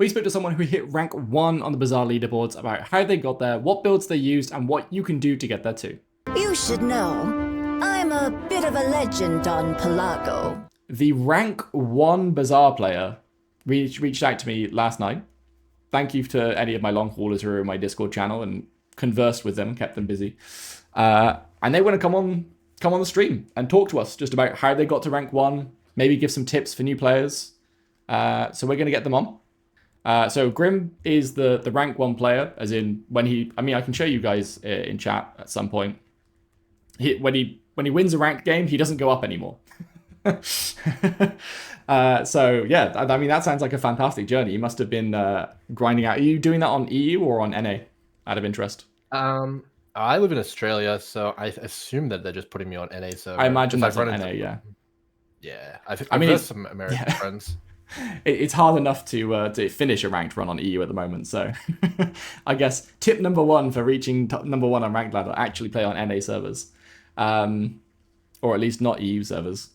we spoke to someone who hit rank 1 on the Bazaar leaderboards about how they got there, what builds they used, and what you can do to get there too. You should know, I'm a bit of a legend on Pelago. The rank 1 Bazaar player reached out to me last night. Thank you to any of my long haulers who are in my Discord channel and conversed with them, kept them busy. And they want to come on the stream and talk to us just about how they got to rank 1, maybe give some tips for new players. So we're going to get them on. So Grim is the rank 1 player, as in when he... I mean, I can show you guys in chat at some point. When he wins a ranked game, he doesn't go up anymore. So yeah, I mean, that sounds like a fantastic journey. You must have been grinding out. Are you doing that on EU or on NA, out of interest? I live in Australia, so I assume that they're just putting me on NA. So I imagine that's on NA, yeah. Yeah, I mean, there's some American friends. It's hard enough to finish a ranked run on EU at the moment, so I guess tip number 1 for reaching number 1 on ranked ladder: actually play on NA servers, or at least not EU servers.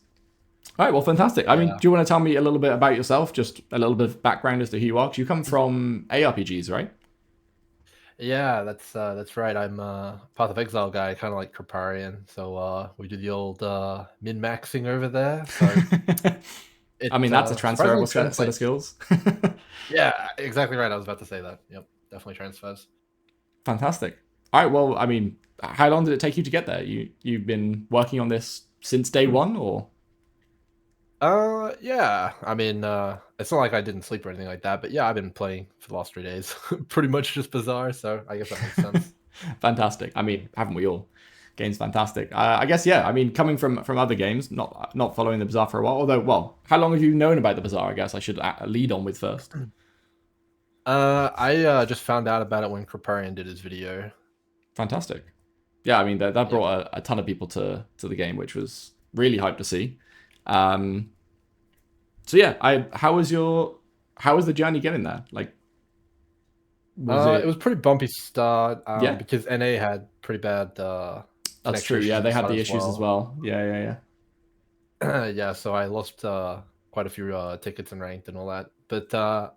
All right, well, fantastic. I mean, do you want to tell me a little bit about yourself? Just a little bit of background as to who you are. 'Cause you come from ARPGs, right? Yeah, that's right. I'm a Path of Exile guy, kind of like Kriparian. So we do the old min-maxing over there. So I mean, that's a transferable set of skills. Yeah, exactly right. I was about to say that. Yep, definitely transfers. Fantastic. All right, well, I mean, how long did it take you to get there? You've been working on this since day 1, or? Yeah. I mean, it's not like I didn't sleep or anything like that, but yeah, I've been playing for the last 3 days. Pretty much just Bazaar, so I guess that makes sense. Fantastic. I mean, haven't we all? Game's fantastic. I guess, yeah, I mean, coming from other games, not following the Bazaar for a while, although, well, how long have you known about the Bazaar, I guess I should lead on with first. I just found out about it when Kriparian did his video. Fantastic. Yeah, I mean, that brought a ton of people to the game, which was really hyped to see. So yeah, how was the journey getting there? Like, it was pretty bumpy start. Yeah, because NA had pretty bad. That's true. Yeah, they had the issues as well. Yeah. Yeah, so I lost quite a few tickets and ranked and all that. But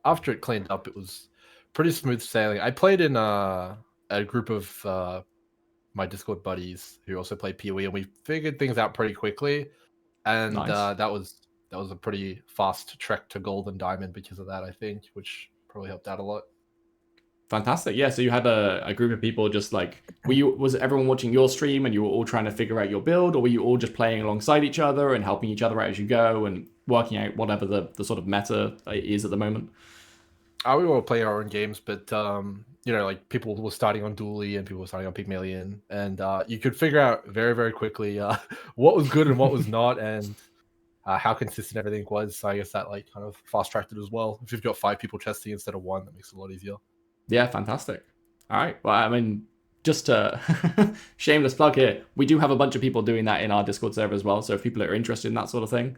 after it cleaned up, it was pretty smooth sailing. I played in a group of my Discord buddies who also play PoE, and we figured things out pretty quickly. And nice. that was a pretty fast trek to gold and diamond because of that, I think, which probably helped out a lot. Fantastic. Yeah, so you had a group of people just like, was everyone watching your stream and you were all trying to figure out your build, or were you all just playing alongside each other and helping each other out as you go and working out whatever the sort of meta is at the moment? We were all playing our own games, but like people were starting on Dually and people were starting on Pygmalion, and you could figure out very, very quickly what was good and what was not, and how consistent everything was. So I guess that like kind of fast tracked it as well. If you've got 5 people testing instead of 1, that makes it a lot easier. Yeah, fantastic. All right. Well, I mean, just to shameless plug here, we do have a bunch of people doing that in our Discord server as well. So if people are interested in that sort of thing,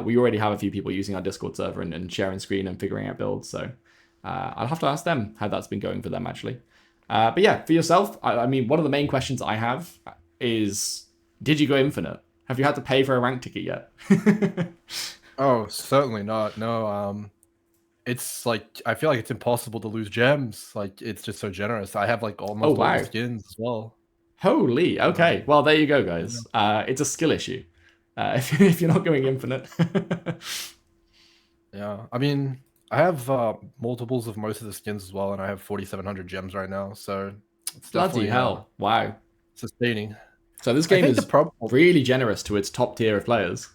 we already have a few people using our Discord server and sharing screen and figuring out builds. So I'll have to ask them how that's been going for them, actually. But yeah, for yourself, I mean, one of the main questions I have is, did you go infinite? Have you had to pay for a rank ticket yet? Oh, certainly not. No, it's like, I feel like it's impossible to lose gems. Like, it's just so generous. I have like almost all the skins as well. Holy, okay. Well, there you go, guys. It's a skill issue if you're not going infinite. Yeah, I mean, I have multiples of most of the skins as well, and I have 4,700 gems right now. So it's bloody hell! Wow, sustaining. So this game is really generous to its top tier of players.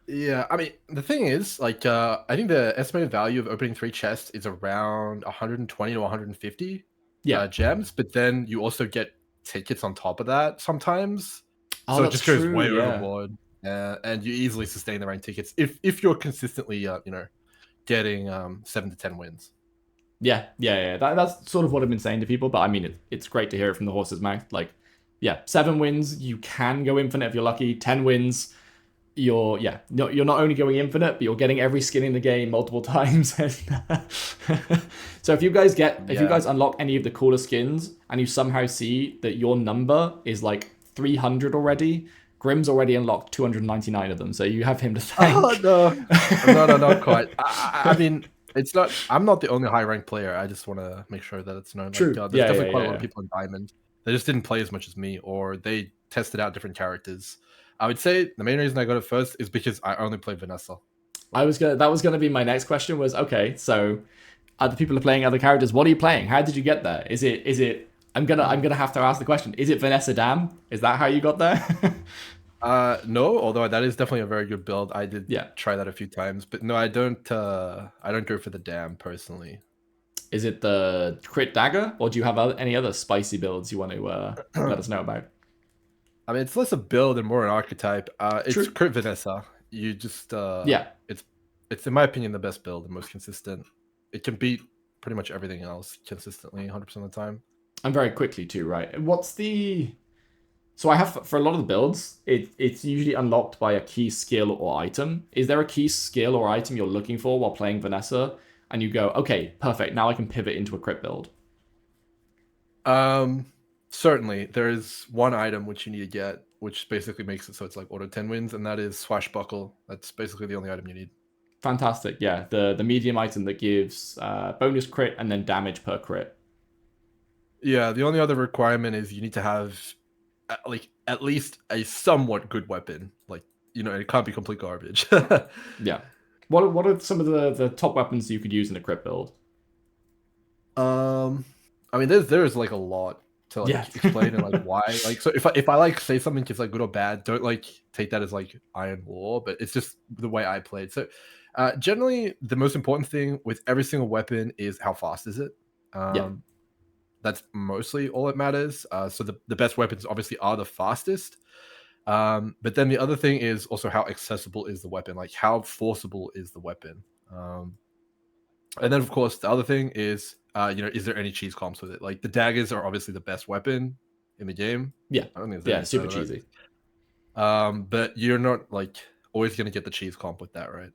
Yeah, I mean, the thing is, like, I think the estimated value of opening 3 chests is around 120 to 150 gems, but then you also get tickets on top of that sometimes. Oh, so it just goes way overboard. And you easily sustain the rank tickets if you're consistently, getting 7 to 10 wins. Yeah. That's sort of what I've been saying to people, but I mean, it's great to hear it from the horse's mouth. Like, yeah, 7 wins, you can go infinite if you're lucky. 10 wins, you're not only going infinite, but you're getting every skin in the game multiple times. So if you guys unlock any of the cooler skins and you somehow see that your number is like 300 already, Grim's already unlocked 299 of them, so you have him to thank. Oh no, no, not quite. I mean, It's not. I'm not the only high ranked player. I just want to make sure that it's known. Like, True. there's Yeah, yeah, definitely quite yeah, a lot of yeah. people in Diamond. They just didn't play as much as me, or they tested out different characters. I would say the main reason I got it first is because I only played Vanessa. That was gonna be my next question. Was okay. So, other people are playing other characters. What are you playing? How did you get there? Is it? I'm gonna have to ask the question. Is it Vanessa Dam? Is that how you got there? No, although that is definitely a very good build. I did Yeah. try that a few times, but no, I don't. I don't go for the dam personally. Is it the crit dagger, or do you have any other spicy builds you want to let us know about? I mean, it's less a build and more an archetype. It's True. Crit Vanessa. You just Yeah, it's in my opinion the best build, the most consistent. It can beat pretty much everything else consistently, 100% of the time. and very quickly too, right? What's the So I have for a lot of the builds, it's usually unlocked by a key skill or item. Is there a key skill or item you're looking for while playing Vanessa, and you go, okay, perfect, now I can pivot into a crit build? Certainly, there is one item which you need to get, which basically makes it so it's like auto 10 wins, and that is Swashbuckle. That's basically the only item you need. Fantastic, yeah. The medium item that gives bonus crit and then damage per crit. Yeah, the only other requirement is you need to have like at least a somewhat good weapon. Like, it can't be complete garbage. Yeah. What are some of the top weapons you could use in a crit build? I mean, there's like a lot to like Yeah. explain and like why. Like, so if I like say something is like good or bad, don't like take that as like iron law, but it's just the way I played. So, generally, the most important thing with every single weapon is how fast is it. Yeah. That's mostly all that matters. So the best weapons obviously are the fastest. But then the other thing is also how accessible is the weapon, like how forcible is the weapon. And then of course the other thing is, is there any cheese comps with it? Like the daggers are obviously the best weapon in the game. Yeah. I don't think Yeah, there's super any cheesy. but you're not like always gonna get the cheese comp with that, right?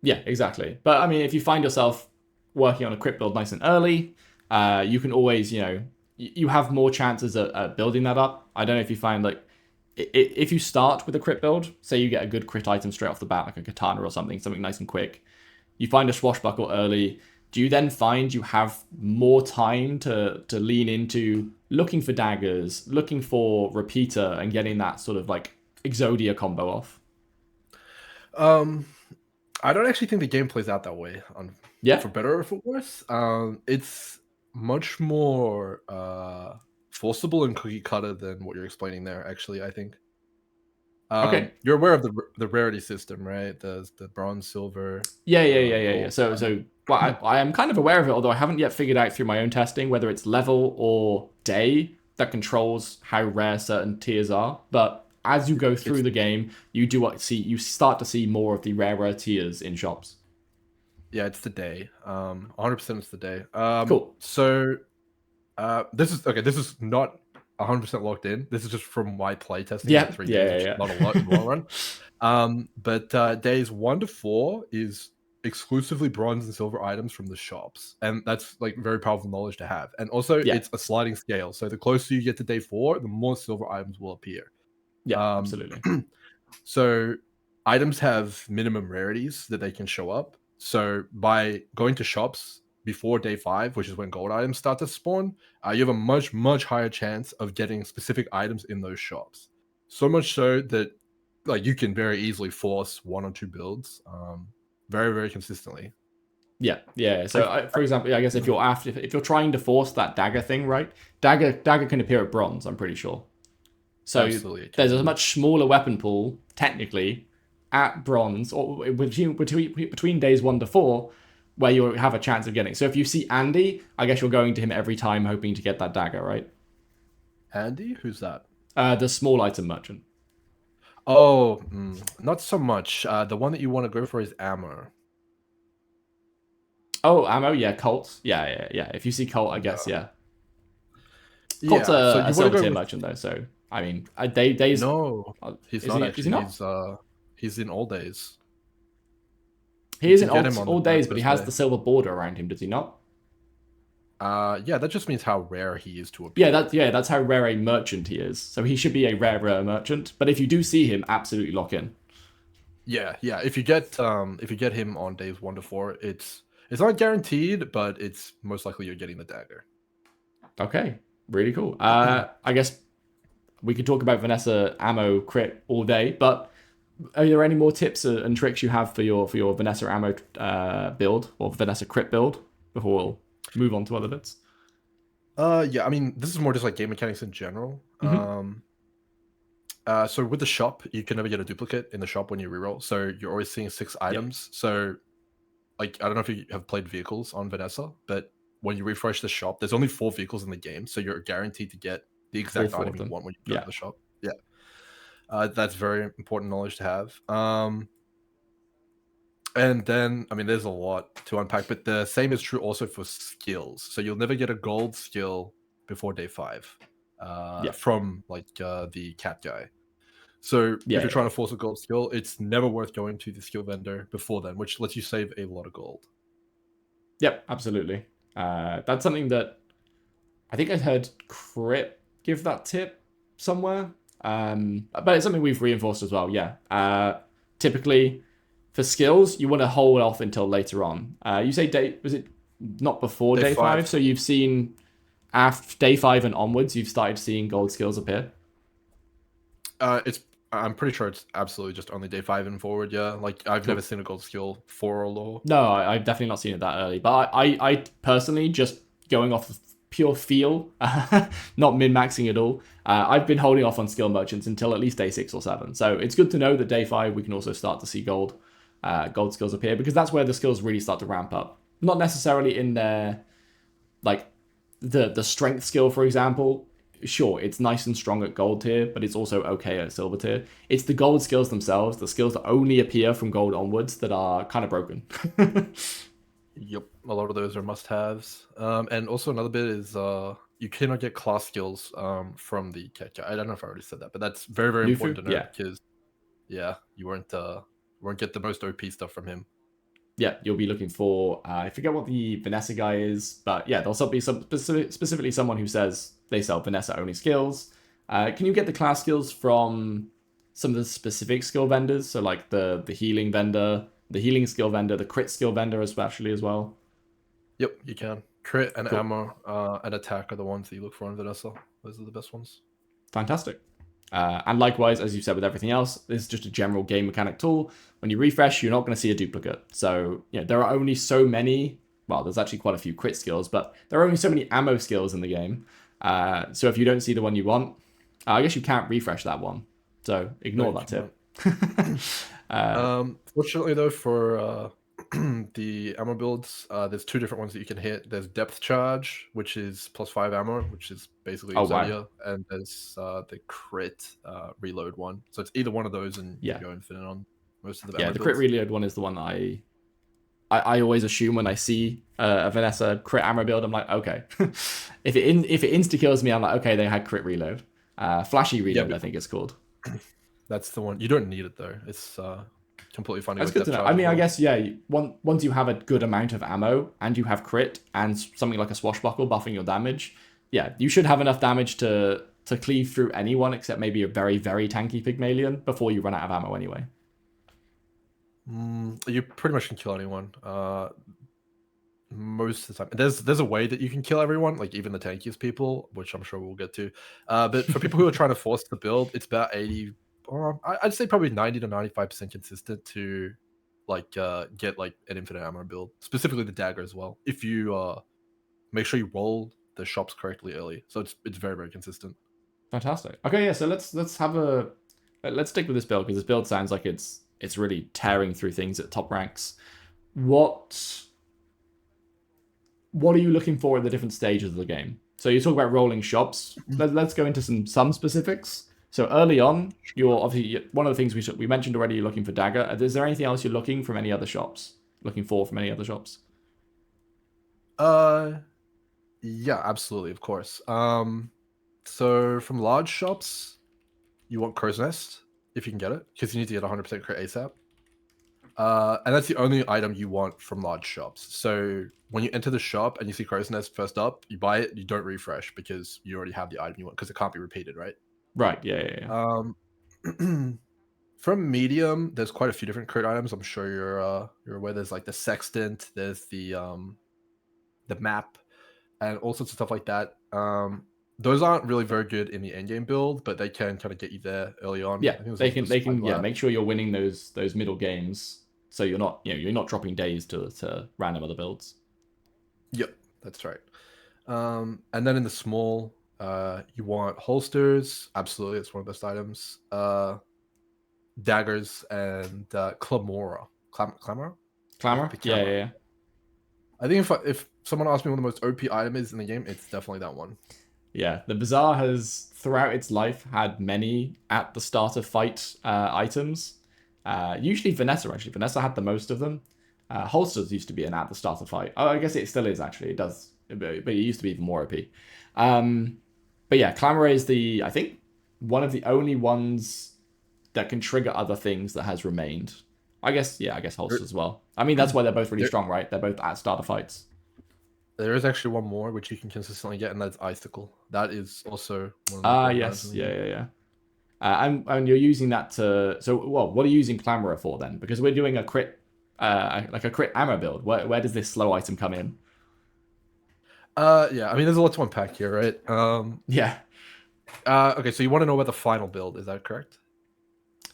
Yeah, exactly. But I mean, if you find yourself working on a crit build nice and early, you can always, you have more chances at building that up. I don't know if you find like if you start with a crit build, say you get a good crit item straight off the bat, like a katana or something nice and quick, you find a swashbuckle early. Do you then find you have more time to lean into looking for daggers, looking for repeater, and getting that sort of like Exodia combo off? I don't actually think the game plays out that way, Yeah. for better or for worse. It's much more forcible and cookie cutter than what you're explaining there. Actually, I think. Okay. You're aware of the rarity system, right? The bronze, silver. Yeah. Gold. Well, I am kind of aware of it, although I haven't yet figured out through my own testing whether it's level or day that controls how rare certain tiers are. But as you go through the game, you start to see more of the rarer tiers in shops. Yeah, it's the day. 100% it's the day. Cool. So, this is okay. This is not 100% locked in. This is just from my play testing Yeah, for 3 days, yeah, which is yeah. not a lot in the long run. But days 1 to 4 is exclusively bronze and silver items from the shops, and that's like very powerful knowledge to have. And also, Yeah, it's a sliding scale. So the closer you get to day 4, the more silver items will appear. yeah, Um, absolutely. so items have minimum rarities that they can show up. So by going to shops before day 5, which is when gold items start to spawn, you have a much higher chance of getting specific items in those shops. So much so that like you can very easily force 1 or 2 builds, very consistently. Yeah. So, for example, I guess if you're trying to force that dagger thing, right? Dagger can appear at bronze. I'm pretty sure. So Absolutely. there's a much smaller weapon pool technically at bronze or between days 1 to 4 where you have a chance of getting. So if you see Andy, I guess you're going to him every time hoping to get that dagger, right? Andy, who's that? The small item merchant. Oh, not so much. The one that you want to go for is ammo. Oh, ammo, yeah, Colt. Yeah. If you see Colt, I guess, yeah. Colt's Yeah, so you a want to silver go tier with... merchant though, so I mean, days. No, he's not Is he actually. not? He's in all days. He You is can in get him on all the very days, but he first has day. the silver border around him, does he not? Yeah, that just means how rare he is to appear. That's how rare a merchant he is. So he should be a rarer merchant. But if you do see him, absolutely lock in. Yeah. If you get him on days 1 to 4, it's It's not guaranteed, but it's most likely you're getting the dagger. Okay, really cool. I guess we could talk about Vanessa ammo crit all day, but are there any more tips and tricks you have for your Vanessa ammo build or Vanessa crit build before we'll move on to other bits? Yeah, I mean, this is more just like game mechanics in general. Mm-hmm. So with the shop, you can never get a duplicate in the shop when you reroll. So you're always seeing 6 Yep. items. So, like, I don't know if you have played vehicles on Vanessa, but when you refresh the shop, there's only 4 vehicles in the game, so you're guaranteed to get the All exact four item of you them. want when you go to Yeah. the shop. Yeah, that's very important knowledge to have. And then, I mean, there's a lot to unpack, but the same is true also for skills. So you'll never get a gold skill before day 5 Yeah. from like the cat guy. So if Yeah. you're Yeah. trying to force a gold skill, it's never worth going to the skill vendor before then, which lets you save a lot of gold. Yep. Absolutely. That's something that I think I heard Crit give that tip somewhere. But it's something we've reinforced as well. Yeah. Typically, for skills, you want to hold off until later on. You say was it not before Day day 5? 5, So you've seen after day 5 and onwards, you've started seeing gold skills appear. it's I'm pretty sure it's absolutely just only day 5 and forward. Yeah, like I've never Cool. seen a gold skill for a law. No, I've definitely not seen it that early. But I personally, just going off of pure feel, not min maxing at all, I've been holding off on skill merchants until at least day 6 or 7. So it's good to know that day 5 we can also start to see gold skills appear, because that's where the skills really start to ramp up. Not necessarily in their like the strength skill, for example. Sure, it's nice and strong at gold tier, but it's also okay at silver tier. It's the gold skills themselves, the skills that only appear from gold onwards, that are kind of broken. Yep, a lot of those are must-haves. And also another bit is you cannot get class skills from the cat guy. I don't know if I already said that, but that's very, very important Nufu, to know yeah, because yeah, you won't get the most OP stuff from him. yeah, you'll be looking for. I forget what the Vanessa guy is, but yeah, there'll be some specifically someone who says they sell Vanessa only skills. Can you get the class skills from some of the specific skill vendors? So like the healing vendor, the healing skill vendor, the crit skill vendor, especially as well. Yep, you can. Crit and Cool. ammo and attack are the ones that you look for in Vanessa. Those are the best ones. Fantastic. And likewise, as you said with everything else, this is just a general game mechanic tool. When you refresh, you're not going to see a duplicate. So, there are only so many. Well, there's actually quite a few crit skills, but there are only so many ammo skills in the game. So if you don't see the one you want, I guess you can't refresh that one. So No, ignore you that tip. Fortunately, though, for the ammo builds, there's 2 different ones that you can hit. There's depth charge, which is +5 ammo, which is basically Oh, wow. Zodia, and there's the crit reload one. So it's either one of those, and you Yeah. go infinite on most of the Yeah, ammo the crit builds. reload one is the one that I always assume when I see a Vanessa crit ammo build. I'm like, okay. if it insta kills me, I'm like, okay, they had crit reload. Flashy Yeah, reload, I but think it's called. that's the one. You don't need it though. It's completely fine to go That's with good to depth know. charge I as mean, I well. guess, yeah, once you have a good amount of ammo and you have crit and something like a swashbuckle buffing your damage, yeah, you should have enough damage to cleave through anyone except maybe a very, very tanky Pygmalion before you run out of ammo anyway. You pretty much can kill anyone. Most of the time, there's a way that you can kill everyone, like even the tankiest people, which I'm sure we'll get to. But for people who are trying to force the build, it's about 80. I'd say probably 90 to 95% consistent to get like an infinite ammo build, specifically the dagger as well. If you make sure you roll the shops correctly early, so it's very, very consistent. Fantastic. Okay, yeah, so let's stick with this build, because this build sounds like it's really tearing through things at top ranks. What are you looking for in the different stages of the game? So you talk about rolling shops. Let's go into some specifics. So early on, you're obviously, one of the things we mentioned already, you're looking for dagger. Is there anything else you're looking from any other shops? Looking for from any other shops? Uh, yeah, absolutely, of course. So from large shops, you want Crow's Nest if you can get it, because you need to get 100% crit ASAP. And that's the only item you want from large shops. So when you enter the shop and you see Crow's Nest first up, you buy it, you don't refresh because you already have the item you want, because it can't be repeated, right? Right. Yeah. Um, From medium, there's quite a few different crit items. I'm sure you're aware. There's like the sextant, there's the map, and all sorts of stuff like that. Those aren't really very good in the end game build, but they can kind of get you there early on. I Yeah, think there's they also can the they can yeah spyglass. make sure you're winning those middle games, so you're not you're not dropping days to random other builds. Yep, that's right. And then in the small, you want holsters. Absolutely, it's one of the best items. Daggers and clamora. Clamora? Clamor, The yeah, camera. yeah, yeah. I think if someone asked me what the most OP item is in the game, it's definitely that one. Yeah, the Bazaar has, throughout its life, had many at the start of fight items. Usually Vanessa, actually. Vanessa had the most of them. Holsters used to be an at the start of fight. Oh, I guess it still is, actually. It does. But it used to be even more OP. But yeah, Clamor is I think, one of the only ones that can trigger other things that has remained. I guess There, Holsters as well. I mean, that's why they're both really there, strong, right? They're both at start of fights. there is actually one more which you can consistently get, and that's icicle. That is also one of the most important items in Yes, the yeah, game. yeah, yeah. And you're using that to well, what are you using Clamor for then? Because we're doing a crit, like a crit ammo build. Where does this slow item come in? Yeah, I mean, there's a lot to unpack here, right? Yeah, Okay, so you want to know about the final build, is that correct?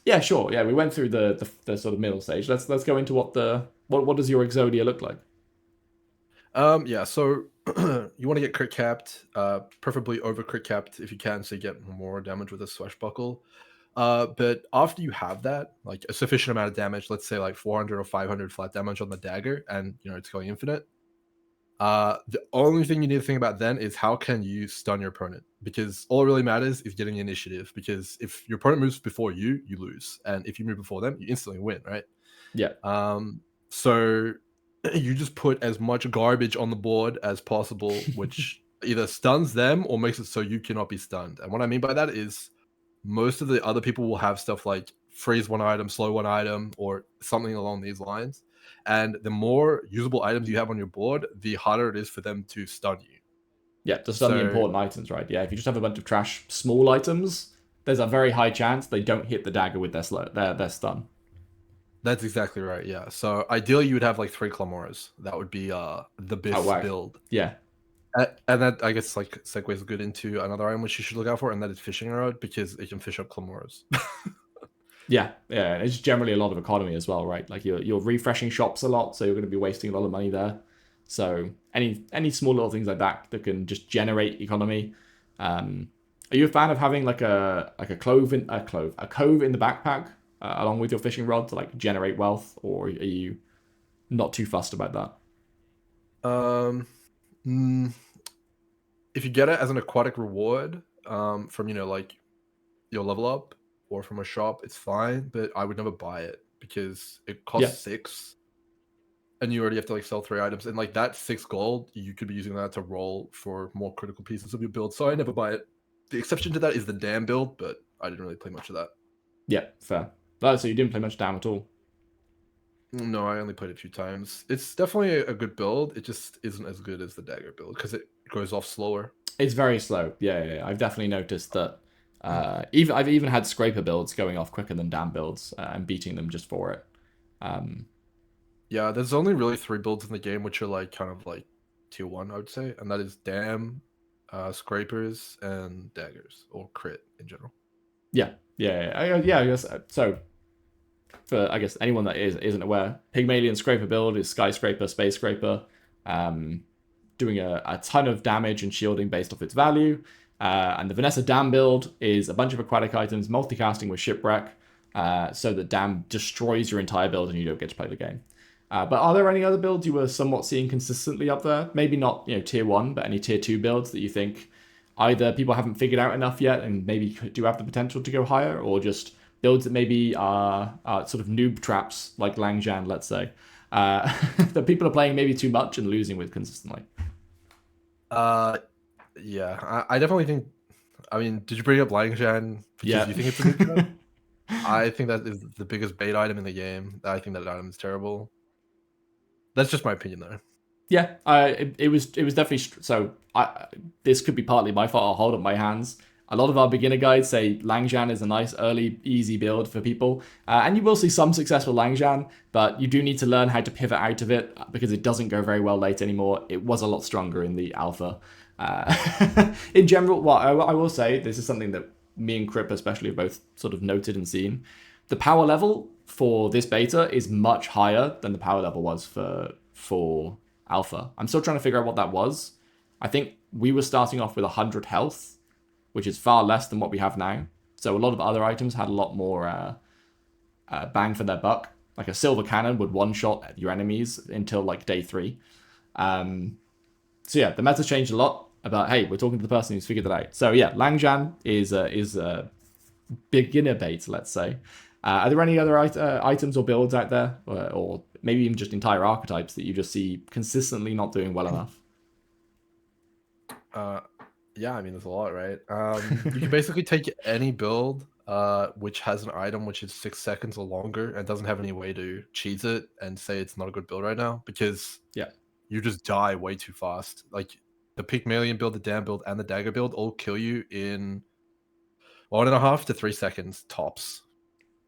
yeah, sure. Yeah, we went through the sort of middle stage. Let's go into what does your Exodia look like? Yeah, so you want to get crit capped, preferably over crit capped if you can, so you get more damage with a swashbuckle. But after you have that, like a sufficient amount of damage, let's say like 400 or 500 flat damage on the dagger, and it's going infinite. The only thing you need to think about then is how can you stun your opponent, because all it really matters is getting the initiative. Because if your opponent moves before you, you lose, and if you move before them, you instantly win, right? Yeah, So you just put as much garbage on the board as possible, which either stuns them or makes it so you cannot be stunned. And what I mean by that is most of the other people will have stuff like freeze one item, slow one item, or something along these lines. And the more usable items you have on your board, the harder it is for them to stun you. yeah, to stun the So important items, right? Yeah, if you just have a bunch of trash small items, there's a very high chance they don't hit the dagger with their stun. that's exactly right. Yeah. So ideally, you would have like 3 clamoras. That would be the Oh best wow, build. yeah. And that, I guess, like segues good into another item which you should look out for, and that is fishing rod, because it can fish up clamoras. Yeah, yeah. It's generally a lot of economy as well, right? Like you're refreshing shops a lot, so you're going to be wasting a lot of money there. So any small little things like that can just generate economy. Are you a fan of having like a cove in a cove in the backpack along with your fishing rod to like generate wealth, or are you not too fussed about that? um, mm, if you get it as an aquatic reward, from like your level up or from a shop, it's fine. But I would never buy it because it Yeah, costs 6, and you already have to like sell 3 items, and like that 6 gold, you could be using that to roll for more critical pieces of your build. So I never buy it. The exception to that is the dam build, but I didn't really play much of that. yeah, fair. Oh, so you didn't play much damn at all. No, I only played it a few times. It's definitely a good build. It just isn't as good as the dagger build because it goes off slower. It's very slow. Yeah, yeah, yeah. I've definitely noticed that. I've even had scraper builds going off quicker than dam builds and beating them just for it. Um, Yeah, there's only really 3 builds in the game which are like kind of like tier 1, I would say, and that is dam, scrapers, and daggers, or crit in general. yeah, yeah, yeah. I guess so. For I guess anyone that isn't aware, Pygmalion scraper build is skyscraper, space scraper, doing a ton of damage and shielding based off its value. And the Vanessa Dam build is a bunch of aquatic items, multicasting with shipwreck, so that Dam destroys your entire build and you don't get to play the game. But are there any other builds you were somewhat seeing consistently up there? Maybe not, tier 1, but any tier 2 builds that you think either people haven't figured out enough yet and maybe do have the potential to go higher, or just builds that maybe are sort of noob traps like Langjan, let's say, that people are playing maybe too much and losing with consistently. Uh, yeah, I definitely think. I mean, did you bring up Langjan because Yeah. you think it's a new trap? I think that is the biggest bait item in the game. I think that item is terrible. That's just my opinion, though. Yeah, it was definitely so. This could be partly my fault. I'll hold up my hands. A lot of our beginner guides say Langzhan is a nice early, easy build for people. And you will see some success with Langzhan, but you do need to learn how to pivot out of it because it doesn't go very well late anymore. It was a lot stronger in the alpha. In general, what I will say, this is something that me and Crip especially have both sort of noted and seen. The power level for this beta is much higher than the power level was for alpha. I'm still trying to figure out what that was. I think we were starting off with 100 health, which is far less than what we have now. So a lot of other items had a lot more bang for their buck. Like a silver cannon would one-shot your enemies until like day 3. So yeah, the meta's changed a lot. About, hey, we're talking to the person who's figured it out. So yeah, Langzhan is a beginner bait, let's say. Are there any other items or builds out there, or maybe even just entire archetypes that you just see consistently not doing well enough? Yeah, I mean, there's a lot, right? You can basically take any build which has an item which is 6 seconds or longer and doesn't have any way to cheese it and say it's not a good build right now, because Yeah. you just die way too fast. Like the Pygmalion build, the Dam build, and the Dagger build all kill you in 1.5 to 3 seconds tops.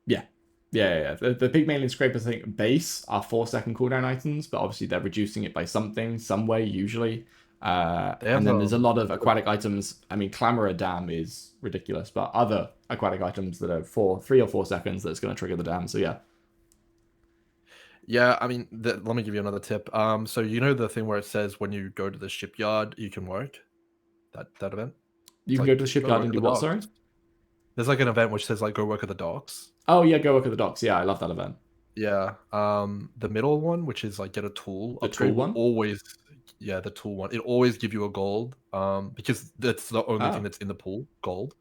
Yeah. The Pygmalion Scraper thing base are 4-second cooldown items, but obviously they're reducing it by something, some way, usually. And then there's a lot of aquatic items. I mean, Clamorer Dam is ridiculous, but other aquatic items that are 3 or 4 seconds that's going to trigger the dam. So yeah. Yeah, I mean, let me give you another tip. So you know the thing where it says when you go to the shipyard, you can work? That event? You can go to the shipyard and do what, sorry? There's like an event which says like go work at the docks. Oh yeah, go work at the docks. Yeah, I love that event. Yeah. The middle one, which is like get a tool. The tool one? The tool one. It always give you a gold. Because that's the only thing that's in the pool, gold.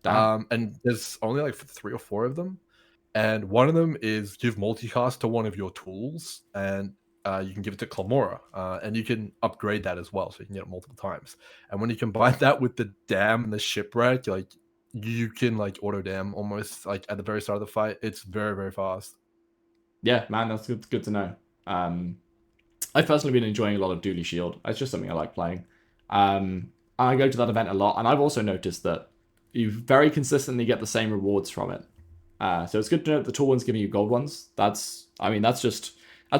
Damn. And there's only like 3 or 4 of them. And one of them is give multicast to one of your tools, and you can give it to Clamora, and you can upgrade that as well, so you can get it multiple times. And when you combine that with the dam and the shipwreck, like you can like auto dam almost like at the very start of the fight. It's very, very fast. Yeah, man, that's good to know. I've personally been enjoying a lot of Dooley Shield. It's just something I like playing. I go to that event a lot, and I've also noticed that you very consistently get the same rewards from it. So it's good to know that the tool one's giving you gold ones. That's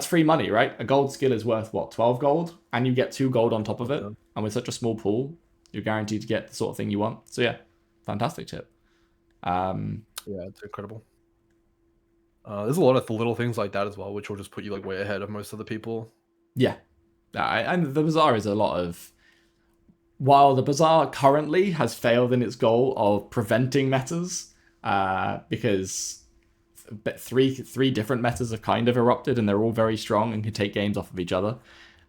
free money, right? A gold skill is worth, what, 12 gold? And you get 2 gold on top of it. And with such a small pool, you're guaranteed to get the sort of thing you want. So yeah, fantastic tip. Yeah, it's incredible. There's a lot of little things like that as well, which will just put you like way ahead of most of the people. Yeah. And the Bazaar is a lot of... While the Bazaar currently has failed in its goal of preventing metas, because three different metas have kind of erupted, and they're all very strong and can take games off of each other,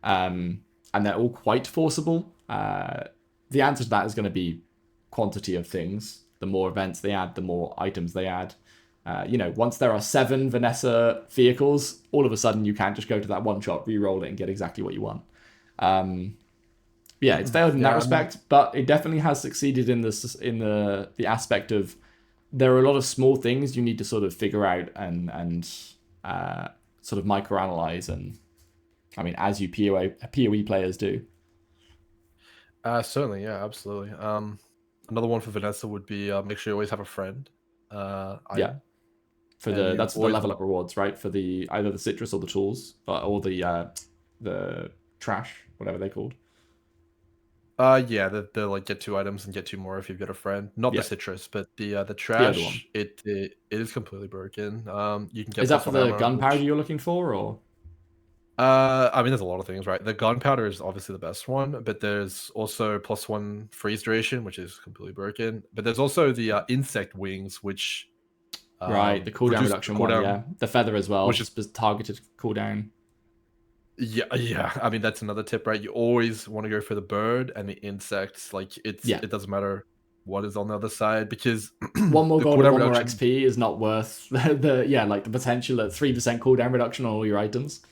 and they're all quite forcible. The answer to that is going to be quantity of things. The more events they add, the more items they add. Once there are 7 Vanessa vehicles, all of a sudden you can't just go to that one shot, re-roll it, and get exactly what you want. Yeah, it's failed in that respect, but it definitely has succeeded in the aspect of there are a lot of small things you need to sort of figure out and sort of microanalyze, and I mean, as you PoE players do. Certainly, yeah, absolutely. Another one for Vanessa would be make sure you always have a friend. Yeah, that's the level up rewards, right? For either the citrus or the tools, or the trash, whatever they're called. Yeah, the like get 2 items and get 2 more if you've got a friend. Not the citrus, but the trash. It is completely broken. You can get. Is that for the gunpowder you're looking for, or? I mean, there's a lot of things, right? The gunpowder is obviously the best one, but there's also +1 freeze duration, which is completely broken. But there's also the insect wings, which right, the cooldown reduction one, yeah. The feather as well, which is targeted cooldown. Yeah. I mean, that's another tip, right? You always want to go for the bird and the insects. Like it doesn't matter what is on the other side, because 1 more gold and 1 more XP is not worth the potential at 3% cooldown reduction on all your items.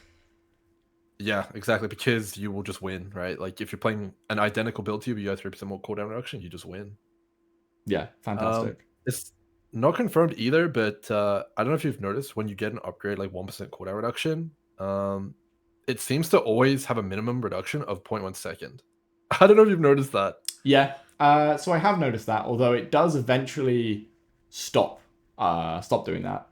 Yeah, exactly, because you will just win, right? Like if you're playing an identical build to you, but you have 3% more cooldown reduction, you just win. Yeah, fantastic. It's not confirmed either, but I don't know if you've noticed when you get an upgrade like 1% cooldown reduction, it seems to always have a minimum reduction of 0.1 second. I don't know if you've noticed that. Yeah, So I have noticed that, although it does eventually stop stop doing that.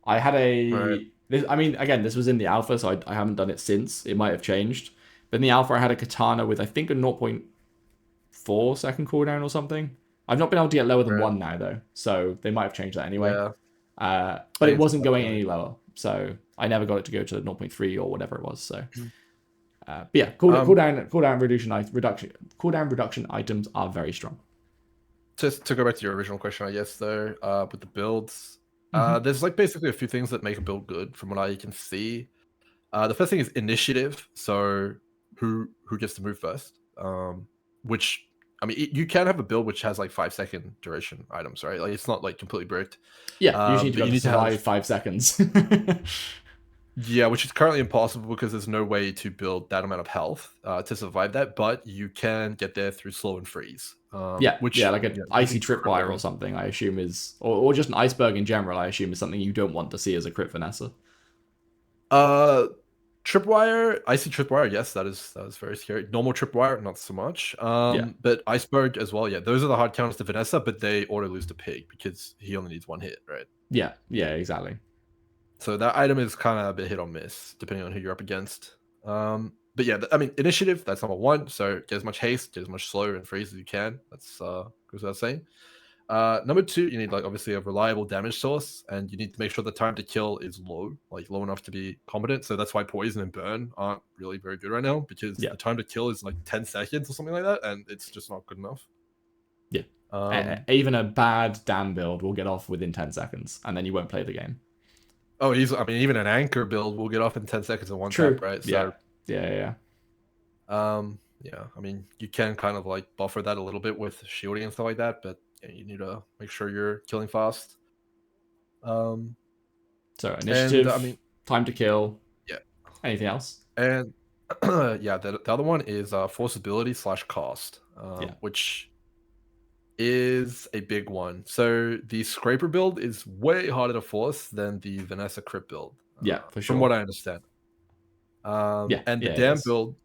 I had Right. I mean, again, this was in the alpha, so I haven't done it since. It might have changed. But in the alpha, I had a katana with, I think, a 0.4 second cooldown or something. I've not been able to get lower than Right. 1 now, though. So they might have changed that anyway. Yeah. I But it think it's wasn't about going right. any lower. So I never got it to go to 0.3 or whatever it was. So, Mhm. but yeah, Um, cooldown reduction items are very strong. just to go back to your original question, I guess though, with the builds, Hmm. there's like basically a few things that make a build good from what I can see. The first thing is initiative. So who gets to move first? Which I mean, you can have a build which has like 5 second duration items, right? Like it's not like completely bricked. Yeah, you just need to But be you able to need to have survive 5 seconds. yeah, which is currently impossible because there's no way to build that amount of health to survive that. But you can get there through slow and freeze, Yeah, which like an yeah, is icy tripwire or incredibly something, I assume is, or just an iceberg in general, I assume is something you don't want to see as a crit Vanessa. Uh, tripwire, icy tripwire, yes, that is very scary. Normal tripwire, not so much. Yeah, But iceberg as well, yeah. Those are the hard counters to Vanessa, but they auto lose to Pig because he only needs one hit, right? yeah, exactly. So that item is kind of a bit hit or miss depending on who you're up against. But yeah, I mean, initiative that's number one. So get as much haste, get as much slow and freeze as you can. That's goes without saying. Number two, you need like obviously a reliable damage source, and you need to make sure the time to kill is low, like low enough to be competent. So that's why poison and burn aren't really very good right now because Yeah, the time to kill is like 10 seconds or something like that, and it's just not good enough. yeah. Um, Even a bad damn build will get off within 10 seconds, and then you won't play the game. oh, I mean, even an anchor build will get off in 10 seconds in one tap, True. right? Yeah, So, yeah. yeah, I mean, you can kind of like buffer that a little bit with shielding and stuff like that, but yeah, you need to make sure you're killing fast. Um, So and I initiative, mean, time to kill. yeah. Anything else? And yeah, the other one is forceability slash cost, Yeah, which is a big one. So the scraper build is way harder to force than the Vanessa crit build, yeah, for from sure. what I understand. And the Yeah, it dam is. build,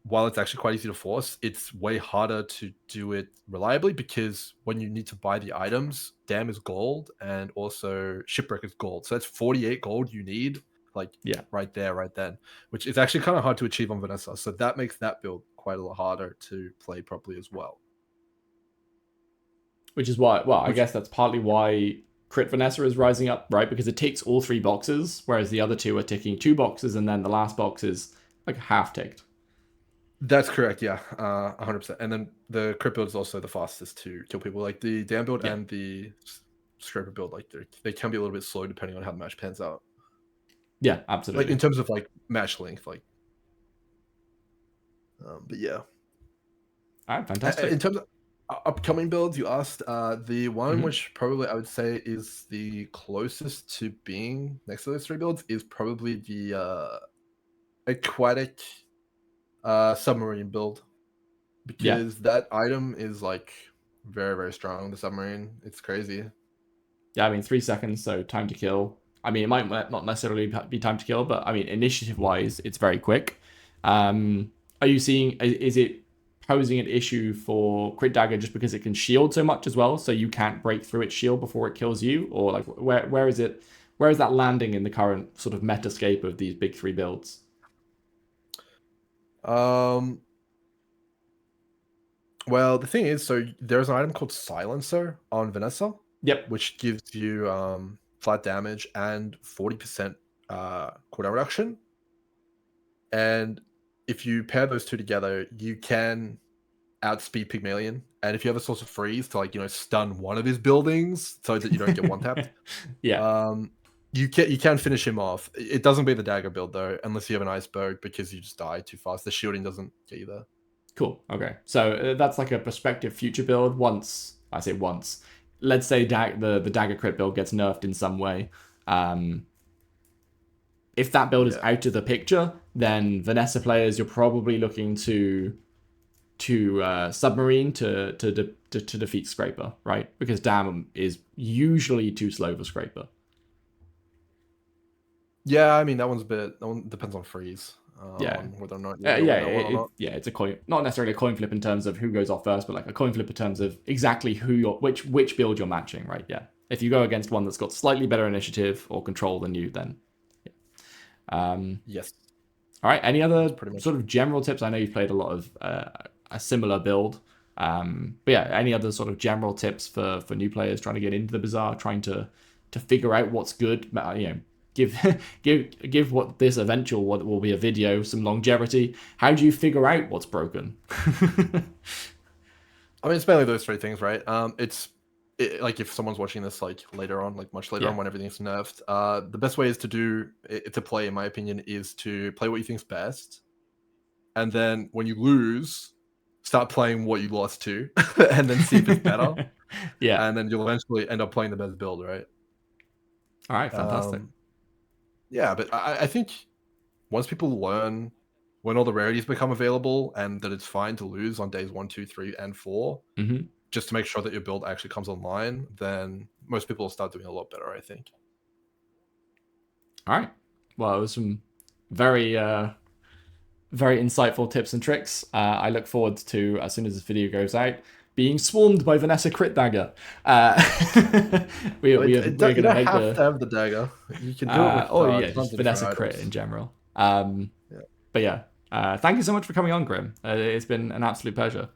while it's actually quite easy to force, it's way harder to do it reliably because when you need to buy the items, dam is gold and also shipwreck is gold. So that's 48 gold you need, like Yeah. right there, right then, which is actually kind of hard to achieve on Vanessa. So that makes that build quite a lot harder to play properly as well. Which is why, well, I Which guess that's partly why Crit Vanessa is rising up, right? Because it ticks all three boxes, whereas the other two are ticking two boxes, and then the last box is like half ticked. that's correct, yeah, 100%. And then the crit build is also the fastest to kill people. Like the dam build Yeah, and the scraper build, like they can be a little bit slow depending on how the match pans out. yeah, Like in absolutely. terms of like match length, like but yeah. All right, In fantastic. terms of upcoming builds, you asked the one Hmm. which probably I would say is the closest to being next to those three builds is probably the aquatic submarine build Yeah, because that item is like very very strong. The submarine, it's crazy. yeah. I mean, 3 seconds, so time to kill. I mean, it might not necessarily be time to kill, but I mean, initiative wise, it's very quick. Are you seeing? Is it posing an issue for Crit Dagger just because it can shield so much as well, so you can't break through its shield before it kills you, or like where is it? Where is that landing in the current sort of metascape of these big three builds? Um, well, the thing is, so there's an item called Silencer on Vanessa, Yep. which gives you flat damage and 40% cooldown reduction. And if you pair those two together, you can outspeed Pygmalion. And if you have a source of freeze to like, stun one of his buildings so that you don't get one tapped, Yeah. um, you can finish him off. It doesn't beat the dagger build though, unless you have an iceberg because you just die too fast. The shielding doesn't get you there. Cool. Okay. So that's like a prospective future build. Once I say once, let's say the dagger crit build gets nerfed in some way. Um, if that build is Yeah. out of the picture, then Vanessa players, you're probably looking to submarine to defeat Scraper, right? Because Dam is usually too slow for Scraper. Yeah, I mean that one depends on freeze. Yeah. on whether or not Yeah, you'll win that one or not. yeah, it's a coin, not necessarily a coin flip in terms of who goes off first, but like a coin flip in terms of exactly who you're, which build you're matching, right? Yeah. If you go against one that's got slightly better initiative or control than you, then Yes. all right. Any other pretty much sort of general tips? I know you've played a lot of a similar build, but yeah, any other sort of general tips for new players trying to get into the Bazaar, trying to figure out what's good? You know, give what this eventual what will be a video some longevity. How do you figure out what's broken? I mean, it's mainly those three things, right? Like if someone's watching this like later on, like much later on when everything's nerfed, the best way is to play, in my opinion, is to play what you think's best, and then when you lose, start playing what you lost to, and then see if it's better. Yeah. And then you'll eventually end up playing the best build, right? All right. Fantastic. Yeah, but I think once people learn when all the rarities become available and that it's fine to lose on days 1, 2, 3, and 4, just to make sure that your build actually comes online, then most people will start doing a lot better, I think. All right. Well, it was some very very insightful tips and tricks. I look forward to, as soon as this video goes out, being swarmed by Vanessa Crit Dagger. We're You going don't to make have to have the dagger. You can do it with yeah, just Vanessa Crit items. in general. Yeah. But yeah, thank you so much for coming on, Grim. It's been an absolute pleasure.